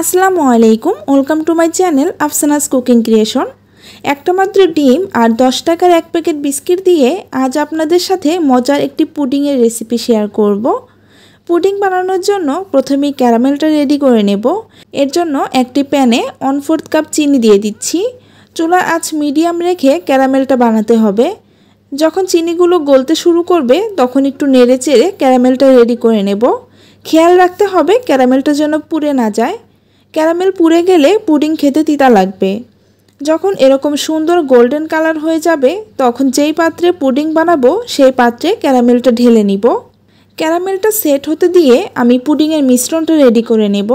আসসালামু আলাইকুম, welcome to my channel Afsana's cooking creation. একটা মাত্র ডিম আর 10 টাকার এক প্যাকেট বিস্কিট দিয়ে আজ আপনাদের সাথে মজার একটি পুডিংয়ের রেসিপি শেয়ার করব। পুডিং বানানোর জন্য প্রথমেই ক্যারামেলটা রেডি করে নেব। এর জন্য একটি প্যানে 1/4 কাপ চিনি দিয়ে দিচ্ছি। চুলার আঁচ মিডিয়াম রেখে ক্যারামেলটা বানাতে হবে। যখন চিনিগুলো গলতে শুরু করবে তখন একটু নেড়ে চেড়ে ক্যারামেলটা রেডি করে নেব। খেয়াল রাখতে হবে ক্যারামেলটা যেন পুড়ে না যায়। ক্যারামেল পুড়ে গেলে পুডিং খেতে তিতা লাগবে। যখন এরকম সুন্দর গোল্ডেন কালার হয়ে যাবে তখন যেই পাত্রে পুডিং বানাবো সেই পাত্রে ক্যারামেলটা ঢেলে নিব। ক্যারামেলটা সেট হতে দিয়ে আমি পুডিংয়ের মিশ্রণটা রেডি করে নেব।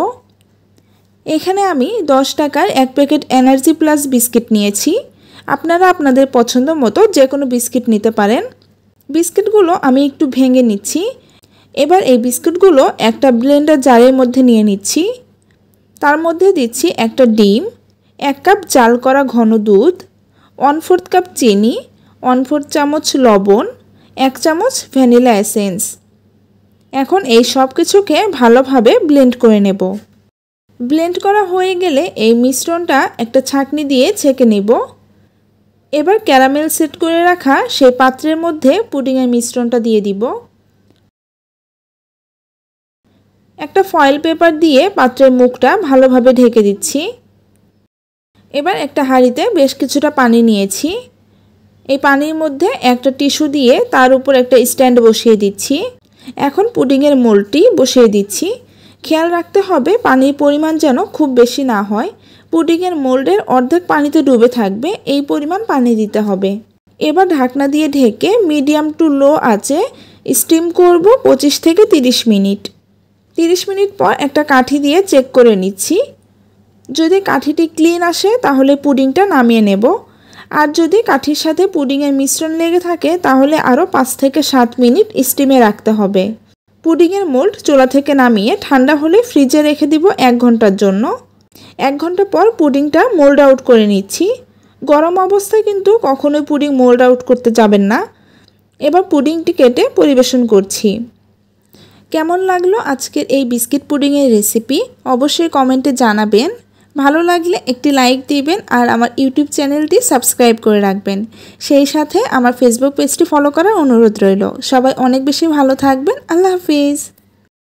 এখানে আমি 10 টাকার এক প্যাকেট এনার্জি প্লাস বিস্কিট নিয়েছি। আপনারা আপনাদের পছন্দ মতো যে কোনো বিস্কিট নিতে পারেন। বিস্কিটগুলো আমি একটু ভেঙে নিচ্ছি। এবার এই বিস্কিটগুলো একটা ব্লেন্ডার জারের মধ্যে নিয়ে নিচ্ছি। তার মধ্যে দিচ্ছি একটা ডিম, 1 কাপ জাল করা ঘন দুধ, 1/4 কাপ চিনি, 1/4 চামচ লবণ, 1 চামচ ভ্যানিলা এসেন্স। এখন এই সব কিছুকে ভালোভাবে ব্লেন্ড করে নেব। ব্লেন্ড করা হয়ে গেলে এই মিশ্রণটা একটা ছাঁকনি দিয়ে ছেঁকে নেব। এবার ক্যারামেল সেট করে রাখা সেই পাত্রের মধ্যে পুডিংয়ের মিশ্রণটা দিয়ে দিব। একটা ফয়েল পেপার দিয়ে পাত্রের মুখটা ভালোভাবে ঢেকে দিচ্ছি। এবার একটা হাঁড়িতে বেশ কিছুটা পানি নিয়েছি। এই পানির মধ্যে একটা টিস্যু দিয়ে তার উপর একটা স্ট্যান্ড বসিয়ে দিচ্ছি। এখন পুডিংয়ের মোল্ডটি বসিয়ে দিচ্ছি। খেয়াল রাখতে হবে পানির পরিমাণ যেন খুব বেশি না হয়। পুডিংয়ের মোল্ডের অর্ধেক পানিতে ডুবে থাকবে, এই পরিমাণ পানি দিতে হবে। এবার ঢাকনা দিয়ে ঢেকে মিডিয়াম টু লো আঁচে স্টিম করব 25 থেকে 30 মিনিট। 30 মিনিট পর একটা কাঠি দিয়ে চেক করে নিচ্ছি। যদি কাঠিটি ক্লিন আসে তাহলে পুডিংটা নামিয়ে নেব। আর যদি কাঠির সাথে পুডিংয়ের মিশ্রণ লেগে থাকে তাহলে আরও 5 থেকে 7 মিনিট স্টিমে রাখতে হবে। পুডিংয়ের মোল্ড চুলা থেকে নামিয়ে ঠান্ডা হলে ফ্রিজে রেখে দিব 1 ঘন্টার জন্য। 1 ঘন্টা পর পুডিংটা মোল্ড আউট করে নিচ্ছি। গরম অবস্থায় কিন্তু কখনোই পুডিং মোল্ড আউট করতে যাবেন না। এবার পুডিংটি কেটে পরিবেশন করছি। কেমন লাগলো আজকের এই বিস্কিট পুডিংয়ের রেসিপি অবশ্যই কমেন্টে জানাবেন। ভালো লাগলে একটি লাইক দিবেন আর আমার ইউটিউব চ্যানেলটি সাবস্ক্রাইব করে রাখবেন। সেই সাথে আমার ফেসবুক পেজটি ফলো করার অনুরোধ রইল। সবাই অনেক বেশি ভালো থাকবেন। আল্লাহ হাফিজ।